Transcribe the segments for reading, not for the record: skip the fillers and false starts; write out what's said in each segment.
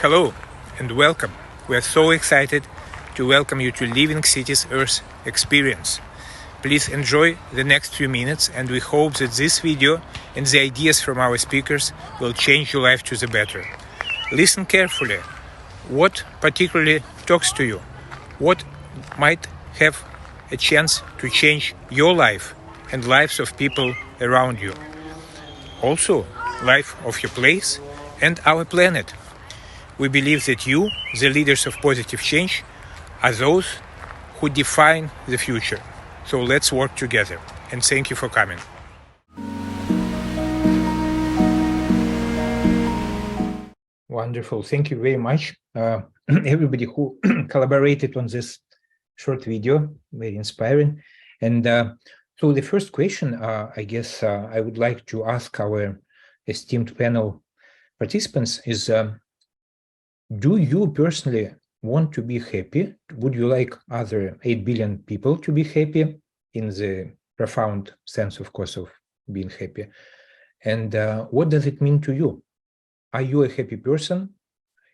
Hello and welcome. We are so excited to welcome you to Living Cities Earth experience. Please enjoy the next few minutes, and we hope that this video and the ideas from our speakers will change your life to the better. Listen carefully. What particularly talks to you? What might have a chance to change your life and lives of people around you? Also, life of your place and our planet. We believe that you, the leaders of positive change, are those who define the future. So let's work together. And thank you for coming. Wonderful. Thank you very much, everybody who collaborated on this short video. Very inspiring. And so the first question, I guess I would like to ask our esteemed panel participants is, do you personally want to be happy? Would you like other 8 billion people to be happy, in the profound sense, of course, of being happy? And what does it mean to you? Are you a happy person?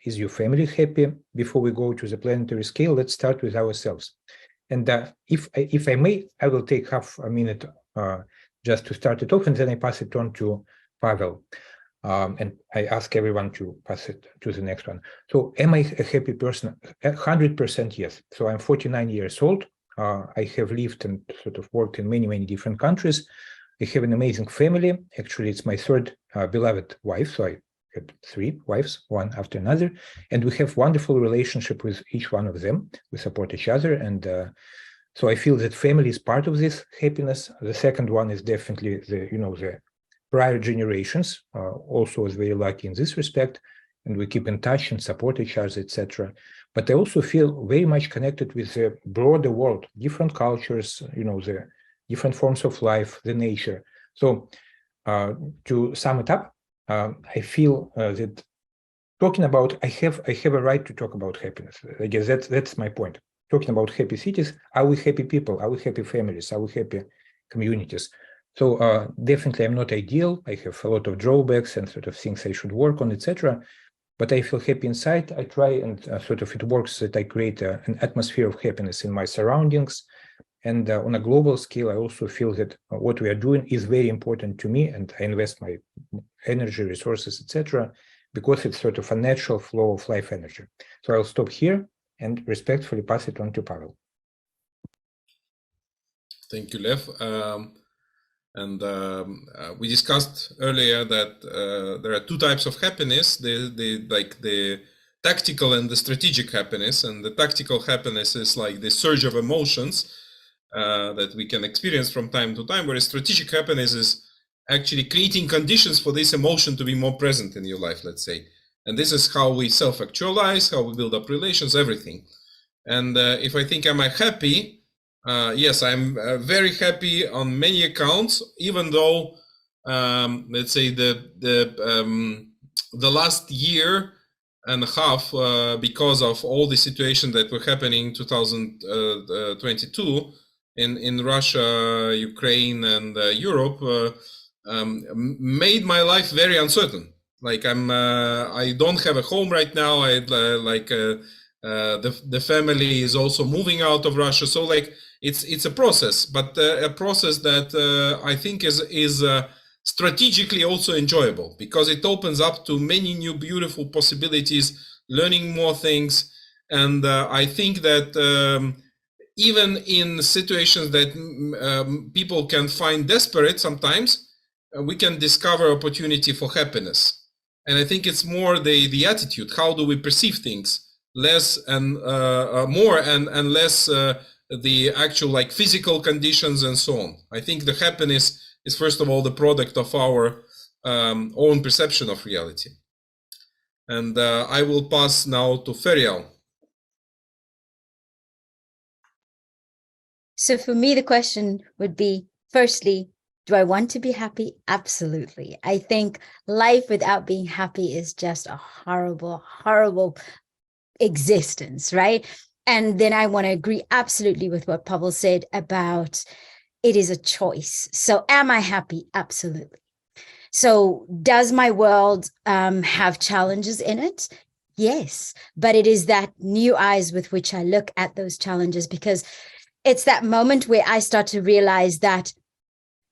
Is your family happy? Before we go to the planetary scale, let's start with ourselves. And if I may, I will take half a minute just to start it off, and then I pass it on to Pavel. And I ask everyone to pass it to the next one. So am I a happy person? 100% yes. So I'm 49 years old. I have lived and sort of worked in many, many different countries. I have an amazing family. Actually, it's my third beloved wife. So I had 3 wives, one after another. And we have wonderful relationship with each one of them. We support each other. And so I feel that family is part of this happiness. The second one is definitely the prior generations also was very lucky in this respect, and we keep in touch and support each other, etc. But I also feel very much connected with the broader world, different cultures, the different forms of life, the nature. So to sum it up, I feel that talking about, I have a right to talk about happiness. I guess that's my point. Talking about happy cities, are we happy people? Are we happy families? Are we happy communities? So definitely I'm not ideal. I have a lot of drawbacks and sort of things I should work on, etc. But I feel happy inside. I try, and sort of it works that I create an atmosphere of happiness in my surroundings. And on a global scale, I also feel that what we are doing is very important to me, and I invest my energy, resources, etc., because it's sort of a natural flow of life energy. So I'll stop here and respectfully pass it on to Pavel. Thank you, Lev. And we discussed earlier that there are 2 types of happiness: the tactical and the strategic happiness. And the tactical happiness is like the surge of emotions that we can experience from time to time, whereas strategic happiness is actually creating conditions for this emotion to be more present in your life, let's say. And this is how we self-actualize, how we build up relations, everything. And if I think, am I happy? Yes, I'm very happy on many accounts, even though, let's say, the last year and a half, because of all the situations that were happening in 2022 in Russia, Ukraine, and Europe, made my life very uncertain. Like I don't have a home right now. The family is also moving out of Russia. So it's a process, but a process that I think is strategically also enjoyable, because it opens up to many new beautiful possibilities, learning more things. And I think that even in situations that people can find desperate sometimes, we can discover opportunity for happiness. And I think it's more the attitude. How do we perceive things? Less and more and less the actual physical conditions and so on. I think the happiness is first of all the product of our own perception of reality. And I will pass now to Ferial. So for me, the question would be, firstly, do I want to be happy? Absolutely. I think life without being happy is just a horrible, horrible existence, right? And then I want to agree absolutely with what Pavel said about it is a choice. So am I happy? Absolutely. So does my world have challenges in it? Yes, but it is that new eyes with which I look at those challenges, because it's that moment where I start to realize that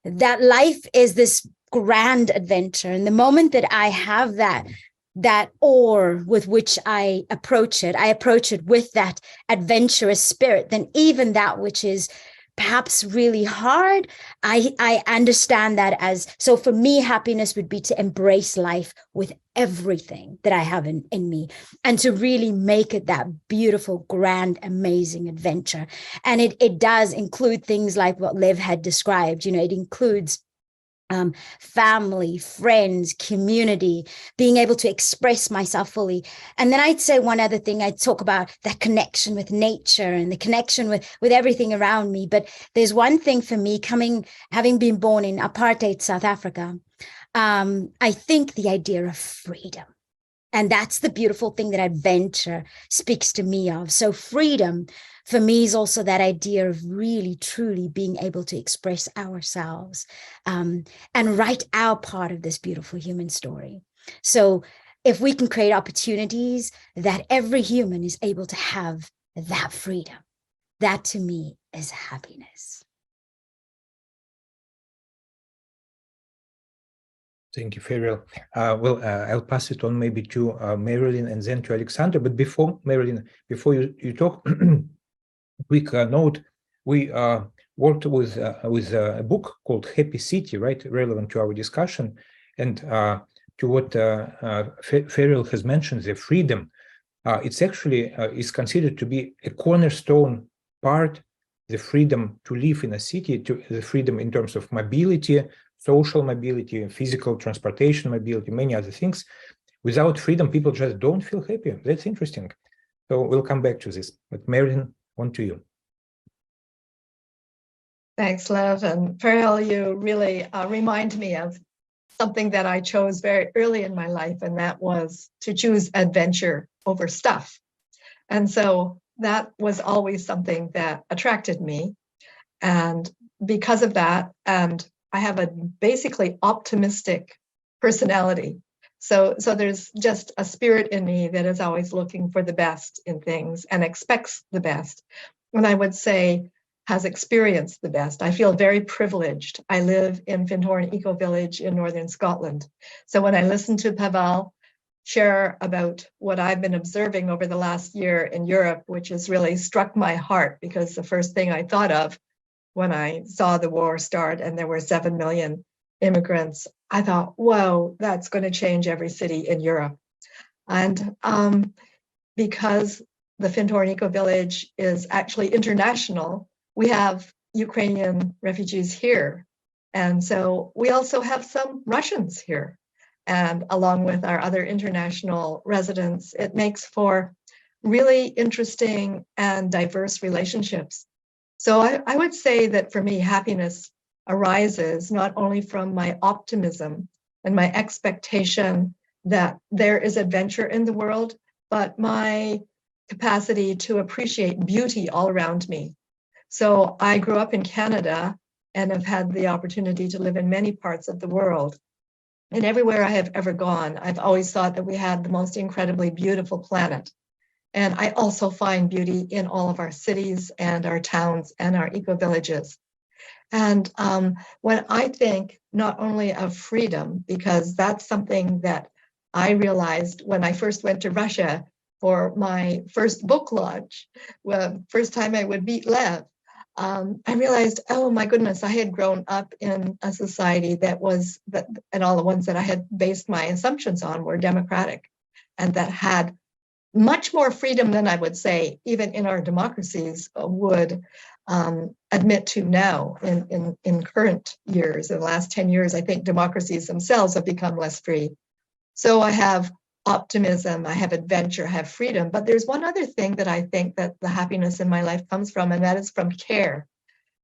life is this grand adventure. And the moment that I have that awe with which I approach it with that adventurous spirit, then even that which is perhaps really hard, I understand that as, so for me, happiness would be to embrace life with everything that I have in me, and to really make it that beautiful, grand, amazing adventure. And it does include things like what Liv had described. It includes family, friends, community, being able to express myself fully. And then I'd say one other thing, I'd talk about that connection with nature and the connection with everything around me. But there's one thing for me, having been born in apartheid South Africa, I think the idea of freedom. And that's the beautiful thing that adventure speaks to me of. So freedom for me is also that idea of really, truly being able to express ourselves and write our part of this beautiful human story. So if we can create opportunities that every human is able to have that freedom, that to me is happiness. Thank you, Ferial. I'll pass it on maybe to Marilyn and then to Alexander. But before, Marilyn, before you talk, quick note, we worked with a book called Happy City, right, relevant to our discussion. And to what Ferial has mentioned, the freedom, it's actually is considered to be a cornerstone part, the freedom to live in a city, to the freedom in terms of mobility, social mobility, physical transportation mobility, many other things. Without freedom, people just don't feel happy. That's interesting. So we'll come back to this. But Marilyn, on to you. Thanks, Lev. And Ferial, you really remind me of something that I chose very early in my life, and that was to choose adventure over stuff. And so that was always something that attracted me. And because of that, and I have a basically optimistic personality. So there's just a spirit in me that is always looking for the best in things and expects the best. And I would say has experienced the best. I feel very privileged. I live in Findhorn Eco Village in Northern Scotland. So when I listen to Pavel share about what I've been observing over the last year in Europe, which has really struck my heart, because the first thing I thought of when I saw the war start and there were 7 million immigrants, I thought, whoa, that's going to change every city in Europe. And because the Findhorn Eco Village is actually international, we have Ukrainian refugees here. And so we also have some Russians here. And along with our other international residents, it makes for really interesting and diverse relationships. So I would say that for me, happiness arises not only from my optimism and my expectation that there is adventure in the world, but my capacity to appreciate beauty all around me. So I grew up in Canada and have had the opportunity to live in many parts of the world. And everywhere I have ever gone, I've always thought that we had the most incredibly beautiful planet. And I also find beauty in all of our cities and our towns and our eco-villages. And when I think not only of freedom, because that's something that I realized when I first went to Russia for my first book launch, well, first time I would meet Lev, I realized, oh my goodness, I had grown up in a society and all the ones that I had based my assumptions on were democratic, and that had much more freedom than I would say even in our democracies would admit to now in current years. In the last 10 years, I think democracies themselves have become less free. So I have optimism, I have adventure, I have freedom. But there's one other thing that I think that the happiness in my life comes from, and that is from care.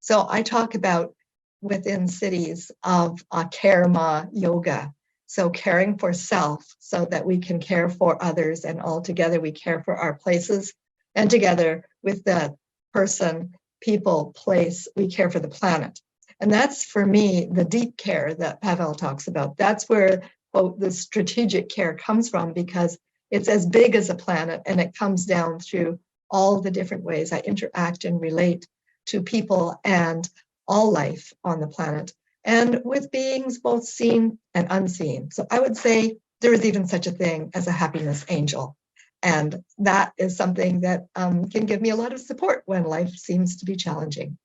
So I talk about within cities of karma yoga. So caring for self so that we can care for others, and all together we care for our places, and together with the person, people, place, we care for the planet. And that's for me the deep care that Pavel talks about. That's where, quote, the strategic care comes from, because It's as big as a planet, and it comes down through all the different ways I interact and relate to people and all life on the planet, and with beings both seen and unseen. So I would say there is even such a thing as a happiness angel. And that is something that can give me a lot of support when life seems to be challenging.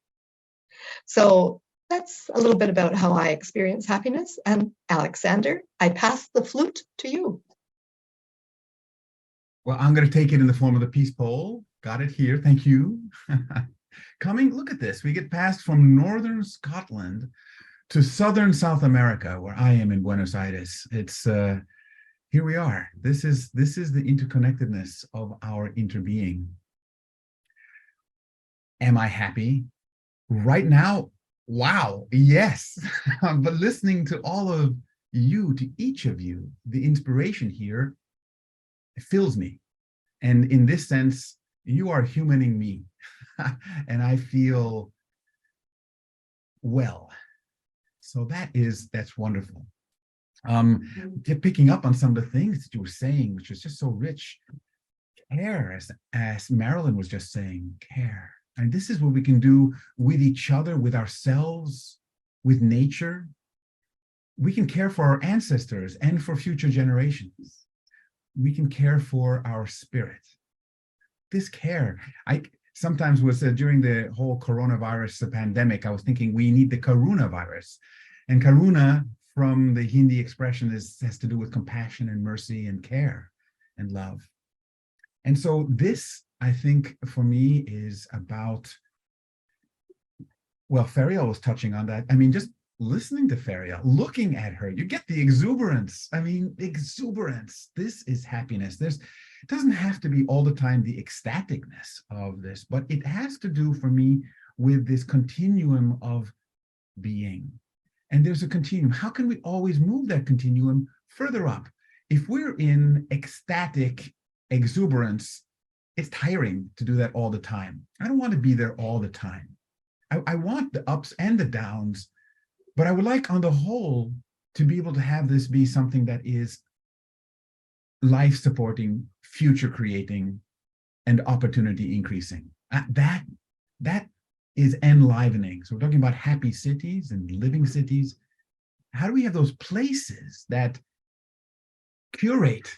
So that's a little bit about how I experience happiness. And Alexander, I pass the flute to you. Well, I'm going to take it in the form of the peace pole. Got it here. Thank you. Look at this. We get passed from northern Scotland to southern South America, where I am in Buenos Aires. It's here we are. This is the interconnectedness of our interbeing. Am I happy? Right now, wow, yes. But listening to all of you, to each of you, the inspiration here, it fills me. And in this sense, you are humaning me. And I feel well. So that's wonderful. Picking up on some of the things that you were saying, which was just so rich. Care, as Marilyn was just saying, care. And this is what we can do with each other, with ourselves, with nature. We can care for our ancestors and for future generations. We can care for our spirit. This care, I sometimes was during the whole coronavirus pandemic, I was thinking we need the karuna virus. And karuna, from the Hindi expression, has to do with compassion and mercy and care and love. And so this, I think, for me is about, well, Ferial was touching on that. I mean, just listening to Ferial, looking at her, you get the exuberance. I mean, exuberance. This is happiness. It doesn't have to be all the time the ecstaticness of this, but it has to do for me with this continuum of being. And there's a continuum. How can we always move that continuum further up? If we're in ecstatic exuberance, it's tiring to do that all the time. I don't want to be there all the time. I want the ups and the downs, but I would like on the whole to be able to have this be something that is life supporting, future creating, and opportunity increasing. That is enlivening. So we're talking about happy cities and living cities. How do we have those places that curate,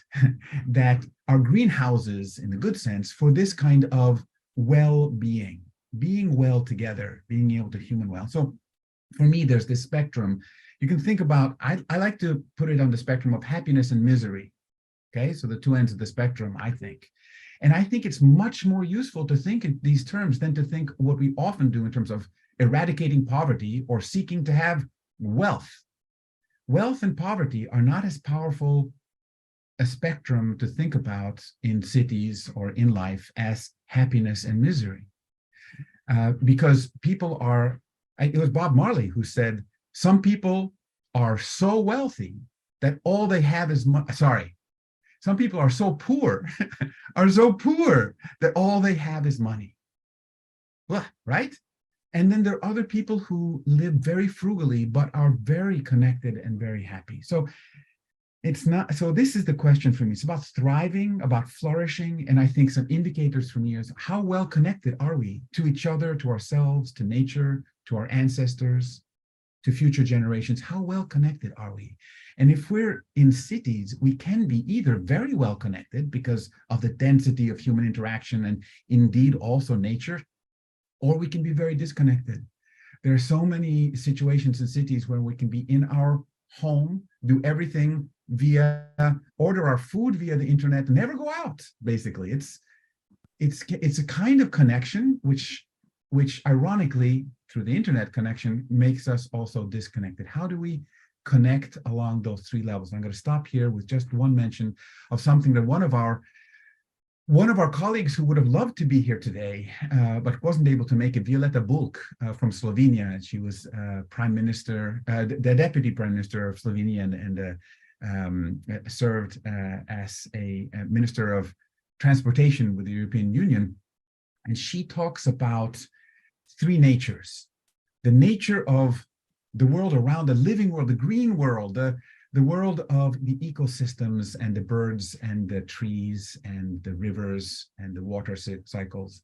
that are greenhouses in the good sense for this kind of well-being, being well together, being able to human well? So for me, there's this spectrum. You can think about, I like to put it on the spectrum of happiness and misery. Okay, so the two ends of the spectrum, I think. And I think it's much more useful to think in these terms than to think what we often do in terms of eradicating poverty or seeking to have wealth. Wealth and poverty are not as powerful a spectrum to think about in cities or in life as happiness and misery. Because people are, it was Bob Marley who said, some people are so wealthy that all they have is money. Sorry, some people are so poor, that all they have is money. Well, right? And then there are other people who live very frugally, but are very connected and very happy. So it's not, so this is the question for me. It's about thriving, about flourishing. And I think some indicators for me is how well connected are we to each other, to ourselves, to nature, to our ancestors, to future generations? How well connected are we? And if we're in cities, we can be either very well connected because of the density of human interaction and indeed also nature, or we can be very disconnected. There are so many situations in cities where we can be in our home, do everything via, order our food via the internet, never go out, basically. It's a kind of connection which ironically, through the internet connection, makes us also disconnected. How do we connect along those three levels? I'm going to stop here with just one mention of something that one of our colleagues who would have loved to be here today, but wasn't able to make it, Violeta Bulc from Slovenia. She was Prime Minister, the Deputy Prime Minister of Slovenia, and served as a Minister of Transportation with the European Union. And she talks about three natures: the nature of the world around, the living world, the green world, the the world of the ecosystems and the birds and the trees and the rivers and the water cycles.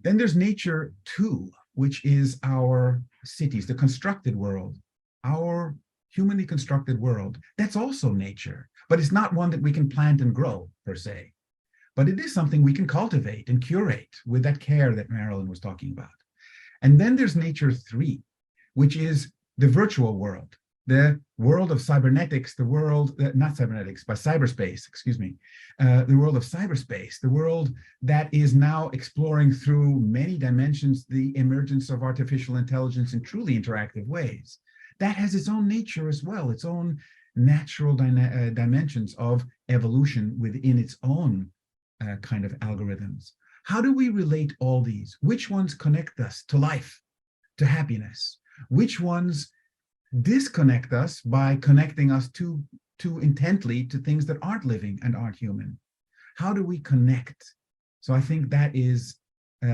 Then there's nature too, which is our cities, the constructed world, our humanly constructed world. That's also nature, but it's not one that we can plant and grow per se. But it is something we can cultivate and curate with that care that Marilyn was talking about. And then there's nature 3, which is the virtual world, the world of cybernetics, the world, not cybernetics, but cyberspace, excuse me, the world of cyberspace, the world that is now exploring through many dimensions the emergence of artificial intelligence in truly interactive ways. That has its own nature as well, its own natural dimensions of evolution within its own kind of algorithms. How do we relate all these? Which ones connect us to life, to happiness? Which ones disconnect us by connecting us too intently to things that aren't living and aren't human? How do we connect? So I think that is,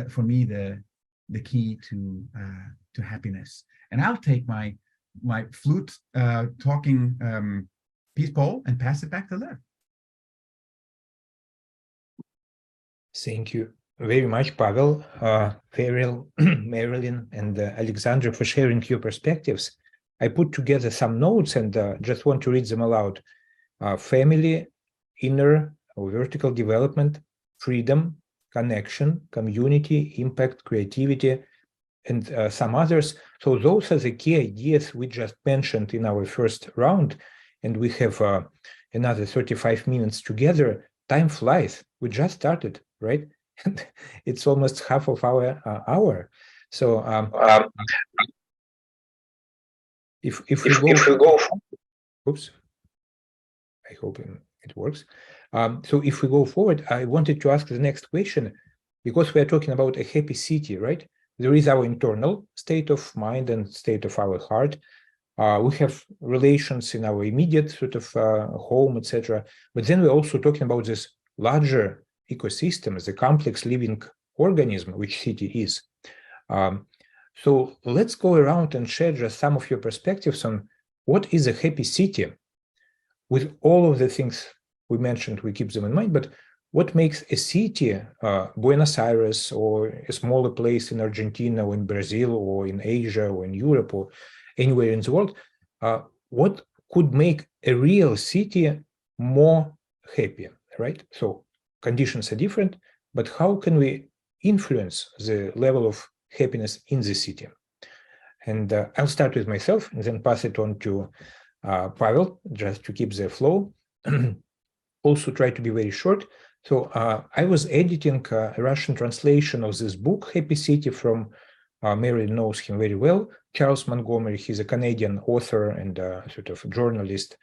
for me, the key to happiness. And I'll take my flute talking peace pole and pass it back to Lev. Thank you very much, Pavel, Ferriel, Marilyn, and Alexandra for sharing your perspectives. I put together some notes and just want to read them aloud. Family, inner or vertical development, freedom, connection, community, impact, creativity, and some others. So those are the key ideas we just mentioned in our first round, and we have another 35 minutes together. Time flies. We just started, right? And it's almost half of our hour. So if we go, oops, I hope it works. So if we go forward, I wanted to ask the next question, because we are talking about a happy city, right? There is our internal state of mind and state of our heart. We have relations in our immediate sort of home, etc. But then we're also talking about this larger ecosystem, the complex living organism, which city is. So let's go around and share just some of your perspectives on what is a happy city. With all of the things we mentioned, we keep them in mind, but what makes a city, Buenos Aires, or a smaller place in Argentina, or in Brazil, or in Asia, or in Europe, or anywhere in the world, what could make a real city more happy, right? So conditions are different, but how can we influence the level of happiness in the city? And I'll start with myself and then pass it on to Pavel, just to keep the flow. Also try to be very short. So I was editing a Russian translation of this book, Happy City, from Mary knows him very well, Charles Montgomery. He's a Canadian author and sort of journalist.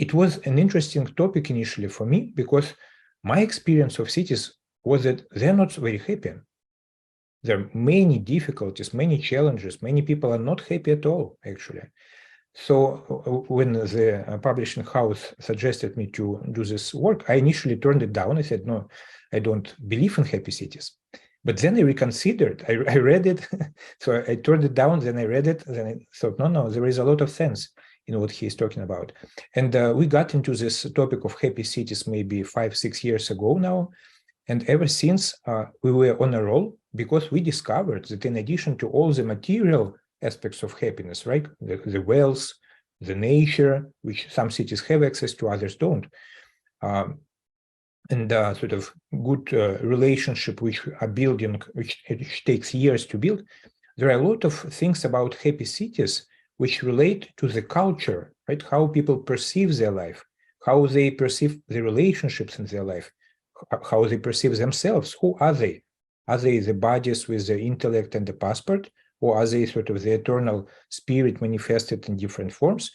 It was an interesting topic initially for me, because my experience of cities was that they're not very happy. There are many difficulties, many challenges. Many people are not happy at all, actually. So when the publishing house suggested me to do this work, I initially turned it down. I said, no, I don't believe in happy cities. But then I reconsidered. I read it. So I turned it down, then I read it. Then I thought, no, there is a lot of sense in what he's talking about. And we got into this topic of happy cities maybe 5-6 years ago now. And ever since, we were on a roll, because we discovered that in addition to all the material aspects of happiness, right? The wealth, the nature, which some cities have access to, others don't. And sort of good relationship which are building, which takes years to build. There are a lot of things about happy cities which relate to the culture, right? How people perceive their life, how they perceive the relationships in their life, how they perceive themselves. Who are they? Are they the bodies with the intellect and the passport, or are they sort of the eternal spirit manifested in different forms?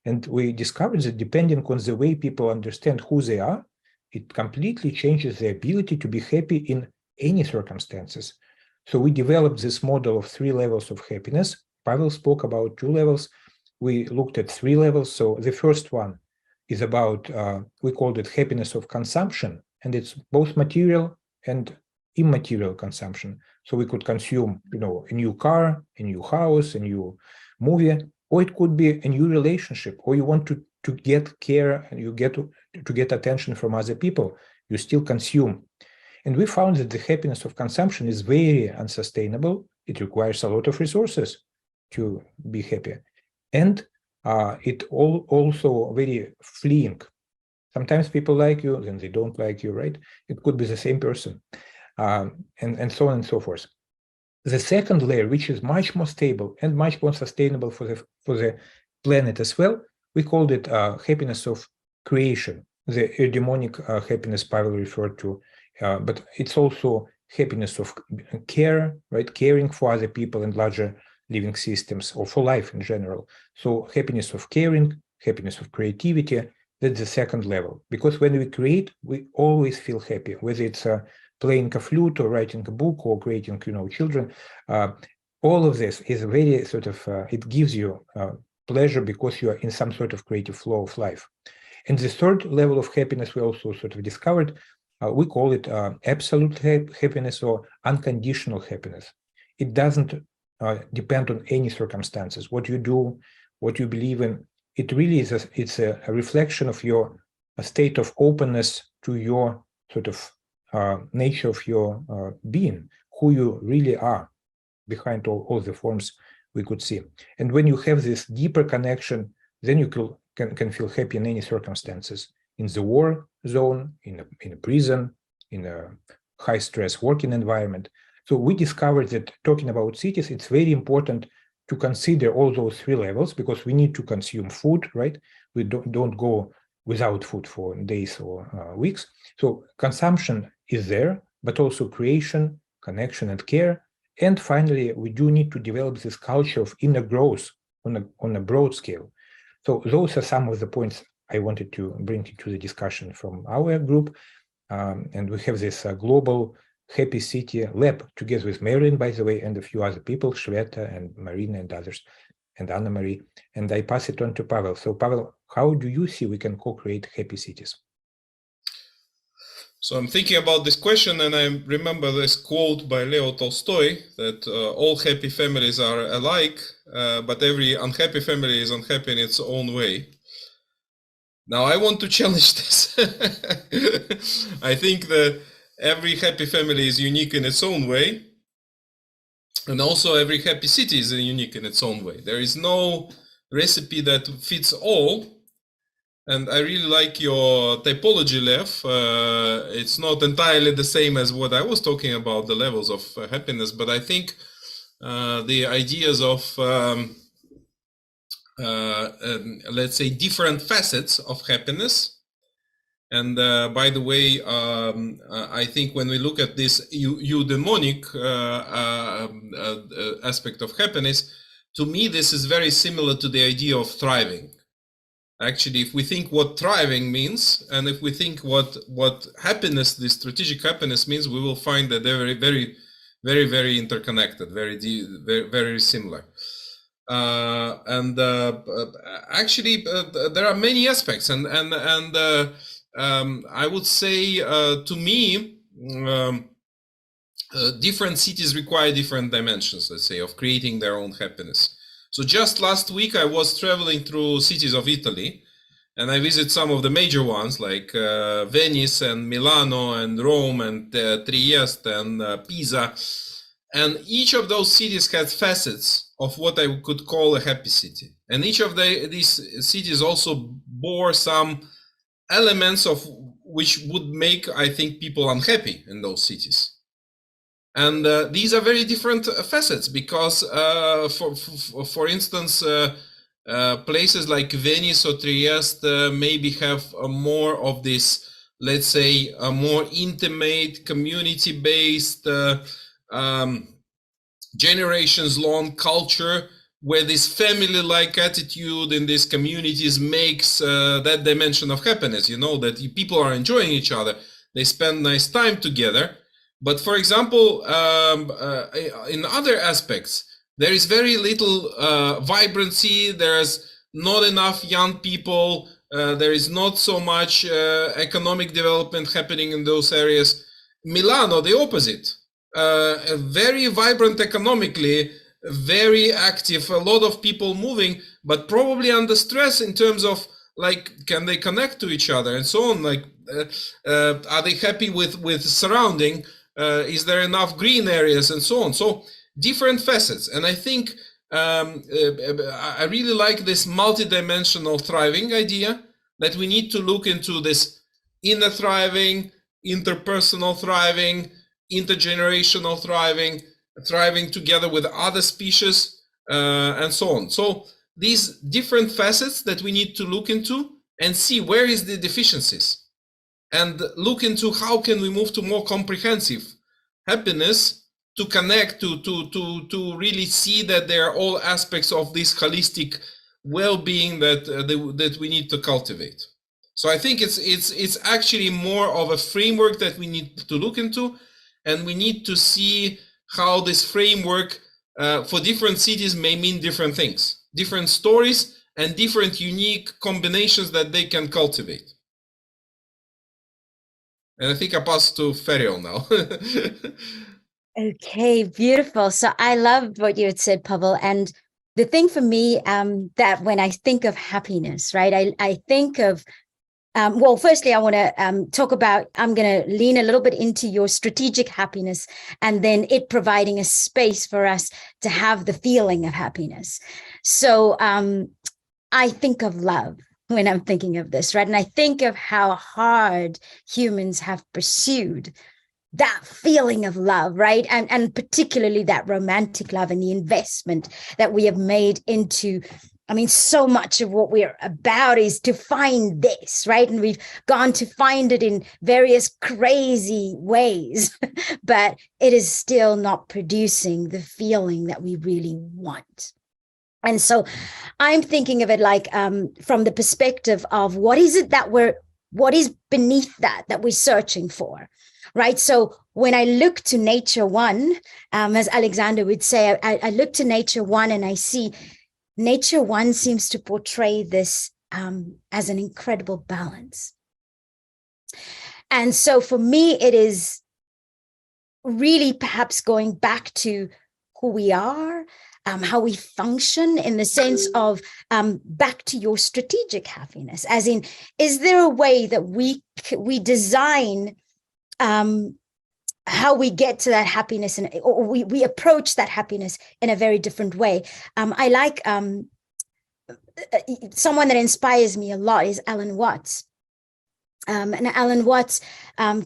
And we discovered that depending on the way people understand who they are, it completely changes the ability to be happy in any circumstances. So we developed this model of 3 levels of happiness. Pavel spoke about 2 levels. We looked at 3 levels. So the first one is about, we called it happiness of consumption, and it's both material and immaterial consumption. So we could consume, a new car, a new house, a new movie, or it could be a new relationship, or you want to get care and you get to get attention from other people, you still consume. And we found that the happiness of consumption is very unsustainable. It requires a lot of resources to be happy. And it also very fleeing. Sometimes people like you, then they don't like you, right? It could be the same person, and so on and so forth. The second layer, which is much more stable and much more sustainable for the planet as well, we called it happiness of creation, the eudaimonic happiness Pavel referred to, but it's also happiness of care, right? Caring for other people and larger living systems, or for life in general. So happiness of caring, happiness of creativity, that's the second level. Because when we create, we always feel happy, whether it's playing a flute or writing a book or creating, children. All of this is very sort of, it gives you pleasure because you are in some sort of creative flow of life. And the third level of happiness we also sort of discovered, we call it absolute happiness or unconditional happiness. It doesn't depend on any circumstances. What you do, what you believe in, it really is it's a reflection of your state of openness to your sort of nature of your being, who you really are behind all the forms we could see. And when you have this deeper connection, then you can feel happy in any circumstances, in the war zone, in a prison, in a high stress working environment. So we discovered that talking about cities, it's very important to consider all those three levels, because we need to consume food, right? We don't go without food for days or weeks. So consumption is there, but also creation, connection, and care. And finally, we do need to develop this culture of inner growth on a broad scale. So those are some of the points I wanted to bring into the discussion from our group. And we have this global Happy City Lab together with Marilyn, by the way, and a few other people, Shweta and Marina and others, and Anna-Marie. And I pass it on to Pavel. So Pavel, how do you see we can co-create happy cities? So I'm thinking about this question, and I remember this quote by Leo Tolstoy that all happy families are alike, but every unhappy family is unhappy in its own way. Now I want to challenge this. I think that every happy family is unique in its own way, and also every happy city is unique in its own way. There is no recipe that fits all. And I really like your typology, Lev. It's not entirely the same as what I was talking about, the levels of happiness, but I think the ideas of, let's say, different facets of happiness. And by the way, I think when we look at this eudaimonic aspect of happiness, to me, this is very similar to the idea of thriving. Actually, if we think what thriving means, and if we think what happiness, this strategic happiness means, we will find that they're very interconnected, very similar. Actually, there are many aspects, and I would say, to me, different cities require different dimensions, let's say, of creating their own happiness. So just last week, I was traveling through cities of Italy, and I visited some of the major ones like Venice and Milano and Rome and Trieste and Pisa. And each of those cities had facets of what I could call a happy city. And each of these cities also bore some elements of which would make, I think, people unhappy in those cities. And these are very different facets, because, for instance, places like Venice or Trieste maybe have more of this, let's say, a more intimate, community-based, generations-long culture, where this family-like attitude in these communities makes that dimension of happiness, that people are enjoying each other, they spend nice time together. But for example, in other aspects, there is very little vibrancy, there's not enough young people, there is not so much economic development happening in those areas. Milano, the opposite, very vibrant economically, very active, a lot of people moving, but probably under stress in terms of like, can they connect to each other and so on? Like, are they happy with surrounding? Is there enough green areas and so on? So different facets. And I think I really like this multidimensional thriving idea, that we need to look into this inner thriving, interpersonal thriving, intergenerational thriving, thriving together with other species, and so on. So these different facets that we need to look into and see where is the deficiencies, and look into how can we move to more comprehensive happiness, to connect, to really see that there are all aspects of this holistic well-being that we need to cultivate. So I think it's actually more of a framework that we need to look into, and we need to see how this framework for different cities may mean different things, different stories, and different unique combinations that they can cultivate. And I think I pass to Ferial now. Okay, beautiful. So I loved what you had said, Pavel. And the thing for me, that when I think of happiness, right, I think of, well, firstly, I want to talk about, I'm going to lean a little bit into your strategic happiness, and then it providing a space for us to have the feeling of happiness. So I think of love when I'm thinking of this, right? And I think of how hard humans have pursued that feeling of love, right? And particularly that romantic love and the investment that we have made into, I mean, so much of what we're about is to find this, right? And we've gone to find it in various crazy ways, but it is still not producing the feeling that we really want. And so I'm thinking of it like from the perspective of what is beneath that we're searching for, right? So when I look to Nature One, as Alexander would say, I look to Nature One and I see Nature One seems to portray this as an incredible balance. And so for me, it is really perhaps going back to who we are, how we function, in the sense of back to your strategic happiness, as in, is there a way that we design how we get to that happiness, or we approach that happiness in a very different way. I like someone that inspires me a lot is Alan Watts. And Alan Watts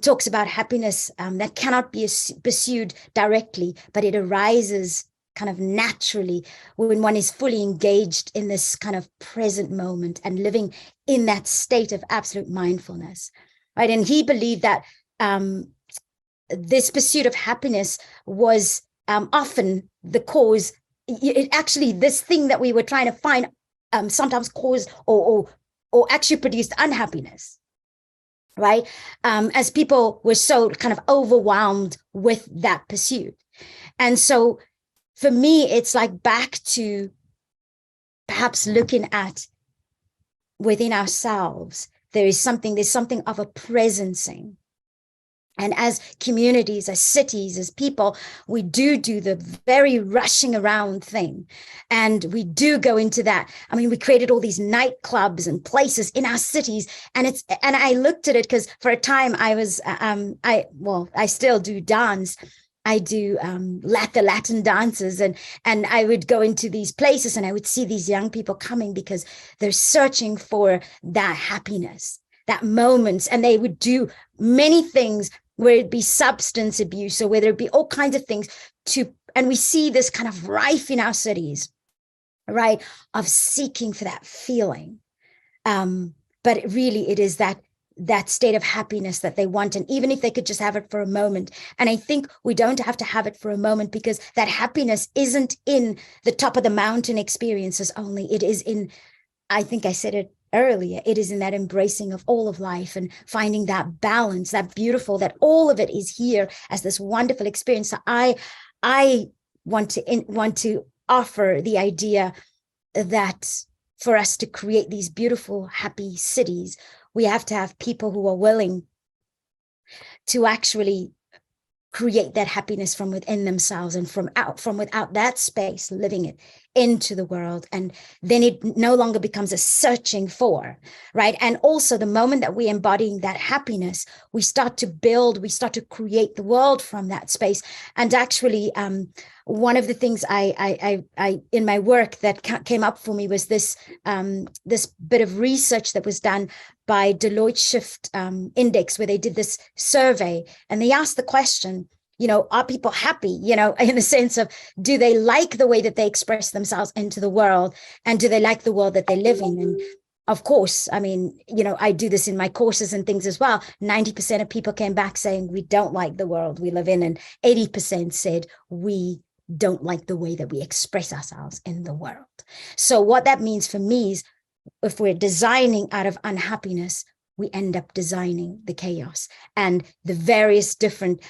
talks about happiness that cannot be pursued directly, but it arises kind of naturally when one is fully engaged in this kind of present moment and living in that state of absolute mindfulness, right? And he believed that this pursuit of happiness was often the cause. Actually, this thing that we were trying to find sometimes caused or actually produced unhappiness, right? As people were so kind of overwhelmed with that pursuit. And so for me, it's like back to perhaps looking at within ourselves, there's something of a presencing. And as communities, as cities, as people, we do the very rushing around thing. And we do go into that. I mean, we created all these nightclubs and places in our cities. And I looked at it because for a time I was, I still do dance. I do the Latin dances, and I would go into these places and I would see these young people coming because they're searching for that happiness, that moment. And they would do many things, whether it be substance abuse or whether it be all kinds of things and we see this kind of rife in our cities, right, of seeking for that feeling. But really it is that state of happiness that they want. And even if they could just have it for a moment. And I think we don't have to have it for a moment, because that happiness isn't in the top of the mountain experiences only. It is in, I think I said it earlier, it is in that embracing of all of life and finding that balance, that beautiful, that all of it is here as this wonderful experience. So I want to offer the idea that for us to create these beautiful, happy cities, we have to have people who are willing to actually create that happiness from within themselves and from without that space, living it into the world. And then it no longer becomes a searching for, right? And also the moment that we embody that happiness, we start to build, we start to create the world from that space. And actually, one of the things I in my work that came up for me was this bit of research that was done by Deloitte Shift Index, where they did this survey and they asked the question, are people happy, in the sense of, do they like the way that they express themselves into the world, and do they like the world that they live in? And of course, I mean, I do this in my courses and things as well. 90% of people came back saying we don't like the world we live in, and 80% said we don't like the way that we express ourselves in the world. So what that means for me is, if we're designing out of unhappiness, we end up designing the chaos and the various different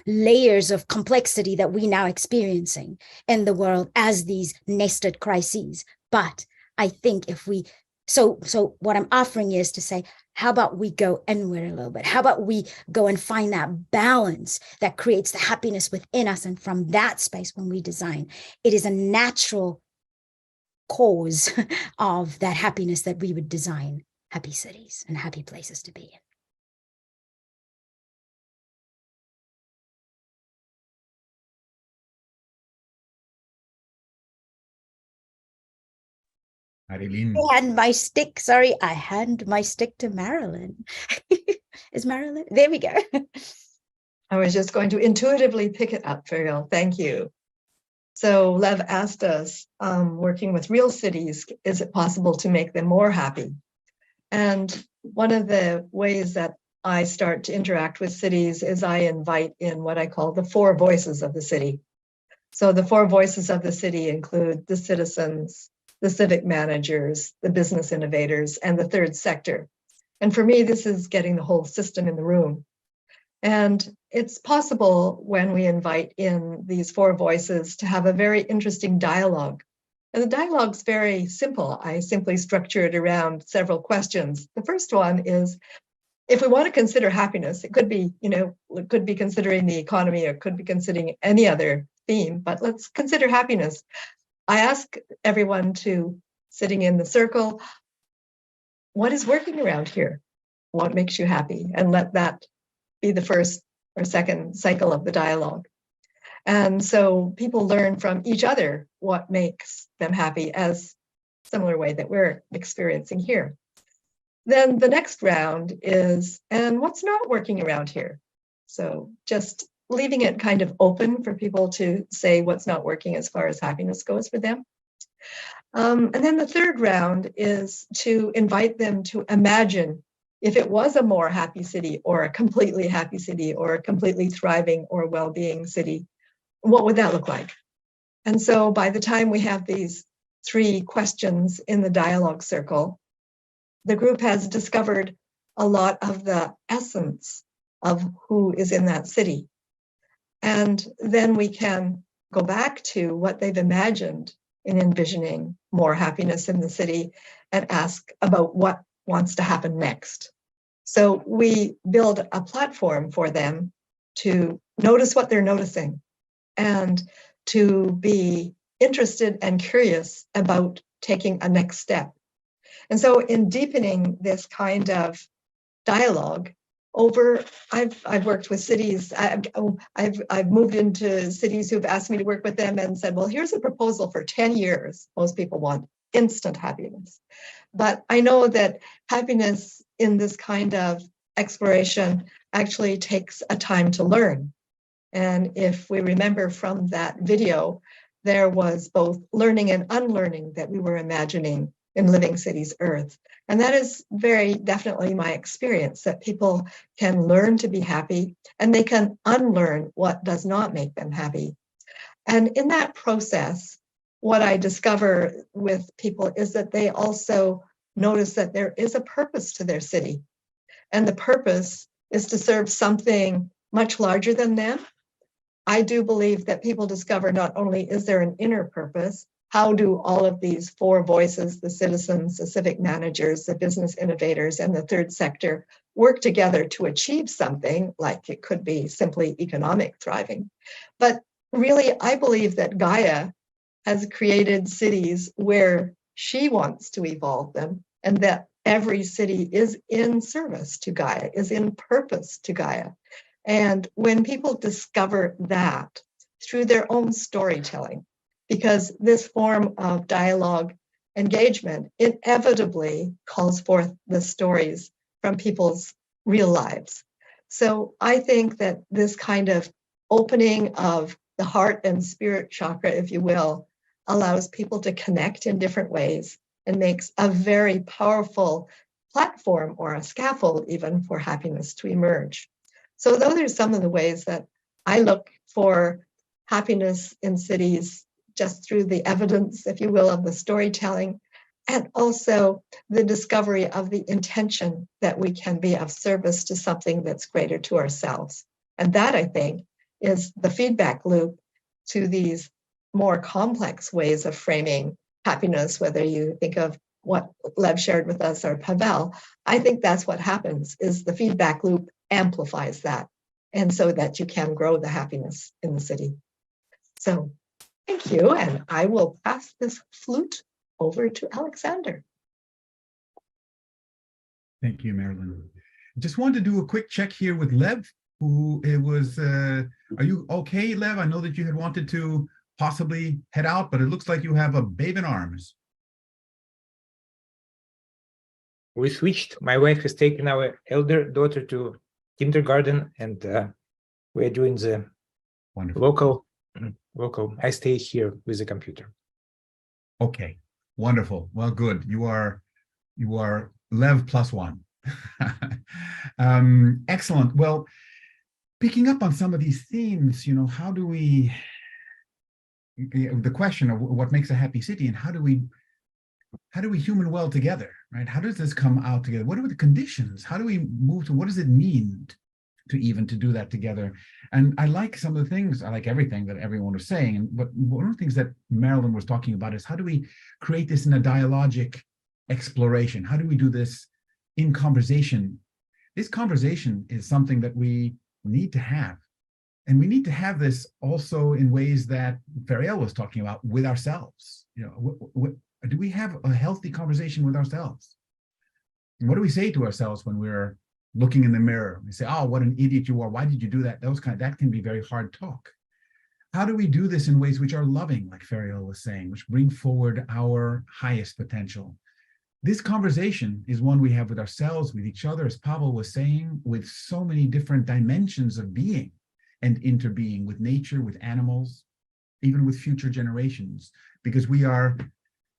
layers of complexity that we now experiencing in the world as these nested crises. But I think if we, so what I'm offering is to say, how about we go inward a little bit? How about we go and find that balance that creates the happiness within us? And from that space, when we design, it is a natural cause of that happiness that we would design happy cities and happy places to be in. Marilyn. I hand my stick to Marilyn. Is Marilyn? There we go. I was just going to intuitively pick it up, Ferial. Thank you. So Lev asked us, working with real cities, is it possible to make them more happy? And one of the ways that I start to interact with cities is I invite in what I call the 4 voices of the city. So the 4 voices of the city include the citizens, the civic managers, the business innovators, and the third sector. And for me, this is getting the whole system in the room. And it's possible when we invite in these 4 voices to have a very interesting dialogue. And the dialogue's very simple. I simply structure it around several questions. The first one is, if we want to consider happiness, it could be, it could be considering the economy, or it could be considering any other theme, but let's consider happiness. I ask everyone to, sitting in the circle, what is working around here? What makes you happy? And let that be the first or second cycle of the dialogue. And so people learn from each other what makes them happy, as similar way that we're experiencing here. Then the next round is, and what's not working around here? So just leaving it kind of open for people to say what's not working as far as happiness goes for them. And then the third round is to invite them to imagine if it was a more happy city, or a completely happy city, or a completely thriving or well-being city, what would that look like? And so by the time we have these 3 questions in the dialogue circle, the group has discovered a lot of the essence of who is in that city. And then we can go back to what they've imagined in envisioning more happiness in the city and ask about what wants to happen next. So we build a platform for them to notice what they're noticing, and to be interested and curious about taking a next step. And so in deepening this kind of dialogue, I've worked with cities, I've moved into cities who've asked me to work with them and said, well, here's a proposal for 10 years. Most people want instant happiness. But I know that happiness in this kind of exploration actually takes a time to learn. And if we remember from that video, there was both learning and unlearning that we were imagining in Living Cities Earth. And that is very definitely my experience, that people can learn to be happy and they can unlearn what does not make them happy. And in that process, what I discover with people is that they also notice that there is a purpose to their city. And the purpose is to serve something much larger than them. I do believe that people discover not only is there an inner purpose, how do all of these four voices, the citizens, the civic managers, the business innovators, and the third sector, work together to achieve something, like it could be simply economic thriving. But really, I believe that Gaia has created cities where she wants to evolve them, and that every city is in service to Gaia, is in purpose to Gaia. And when people discover that through their own storytelling, because this form of dialogue engagement inevitably calls forth the stories from people's real lives. So I think that this kind of opening of the heart and spirit chakra, if you will, allows people to connect in different ways and makes a very powerful platform or a scaffold even for happiness to emerge. So those are some of the ways that I look for happiness in cities, just through the evidence, if you will, of the storytelling, and also the discovery of the intention that we can be of service to something that's greater to ourselves. And that, I think, is the feedback loop to these more complex ways of framing happiness, whether you think of what Lev shared with us or Pavel. I think that's what happens, is the feedback loop amplifies that, and so that you can grow the happiness in the city. So thank you, and I will pass this flute over to Alexander. Thank you, Marilyn. Just wanted to do a quick check here with Lev, who it was, are you okay, Lev? I know that you had wanted to possibly head out, but it looks like you have a babe in arms. We switched. My wife has taken our elder daughter to kindergarten, and we're doing the Wonderful. local. I stay here with the computer. Okay, wonderful. Well, good. You are Lev +1. Excellent. Well, picking up on some of these themes, you know, how do we, the question of what makes a happy city, and how do we human well together, right? How does this come out together? What are the conditions? How do we move to, what does it mean to do that together? And I like some of the things, I like everything that everyone was saying, but one of the things that Marilyn was talking about is how do we create this in a dialogic exploration? How do we do this in conversation? This conversation is something that we need to have. And we need to have this also in ways that Fariel was talking about with ourselves. You know, do we have a healthy conversation with ourselves? And what do we say to ourselves when we're looking in the mirror? We say, oh, what an idiot you are. Why did you do that? That can be very hard talk. How do we do this in ways which are loving, like Fariel was saying, which bring forward our highest potential? This conversation is one we have with ourselves, with each other, as Pavel was saying, with so many different dimensions of being and interbeing, with nature, with animals, even with future generations, because we are,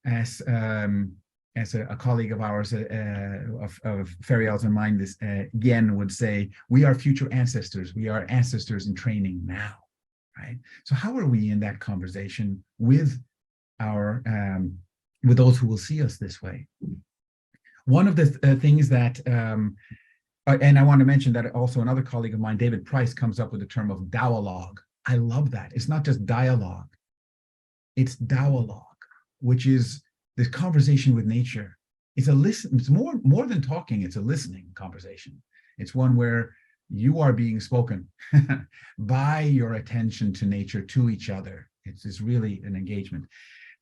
as a colleague of ours, of Fariel's and mine, this Yen would say, we are future ancestors. We are ancestors in training now, right? So how are we in that conversation with our, with those who will see us this way? One of the things that, and I want to mention that also another colleague of mine, David Price, comes up with the term of dialogue. I love that. It's not just dialogue, it's dialogue, which is this conversation with nature. It's a listen. It's more than talking. It's a listening conversation. It's one where you are being spoken by your attention to nature, to each other. It's really an engagement.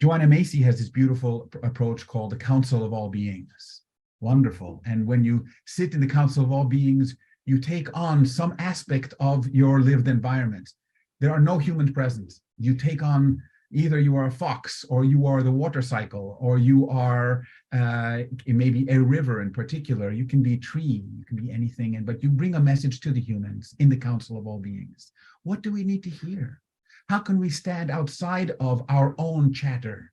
Joanna Macy has this beautiful approach called the Council of All Beings. Wonderful. And when you sit in the Council of All Beings, you take on some aspect of your lived environment. There are no humans present. You take on, either you are a fox, or you are the water cycle, or you are maybe a river in particular. You can be a tree, you can be anything, but you bring a message to the humans in the Council of All Beings. What do we need to hear? How can we stand outside of our own chatter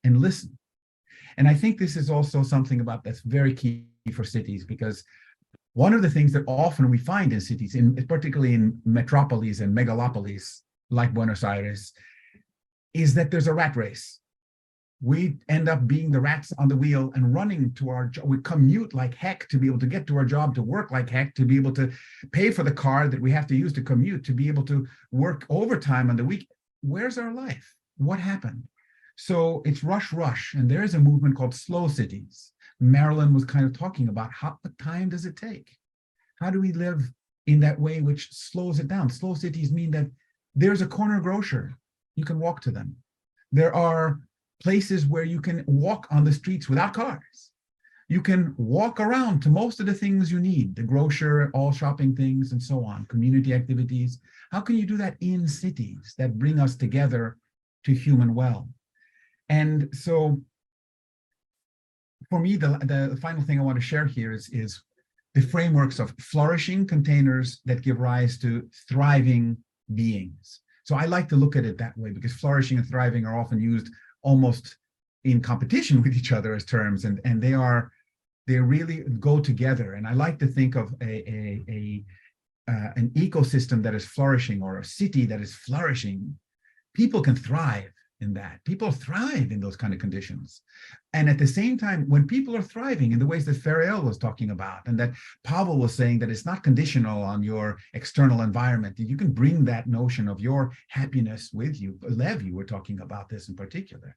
and listen? And I think this is also something about that's very key for cities, because one of the things that often we find in cities, particularly in metropolis and megalopolis like Buenos Aires, is that there's a rat race. We end up being the rats on the wheel and running to our job. We commute like heck to be able to get to our job, to work like heck, to be able to pay for the car that we have to use to commute, to be able to work overtime on the week. Where's our life? What happened? So it's rush, rush. And there is a movement called slow cities. Marilyn was kind of talking about what time does it take? How do we live in that way which slows it down? Slow cities mean that there's a corner grocer. You can walk to them. There are places where you can walk on the streets without cars. You can walk around to most of the things you need, the grocer, all shopping things, and so on, community activities. How can you do that in cities that bring us together to human well? And so for me, the final thing I want to share here is the frameworks of flourishing containers that give rise to thriving beings. So I like to look at it that way, because flourishing and thriving are often used almost in competition with each other as terms, and they really go together. And I like to think of an ecosystem that is flourishing, or a city that is flourishing. People can thrive in that. People thrive in those kind of conditions. And at the same time, when people are thriving in the ways that Ferial was talking about, and that Pavel was saying, that it's not conditional on your external environment, you can bring that notion of your happiness with you. Lev, you were talking about this in particular.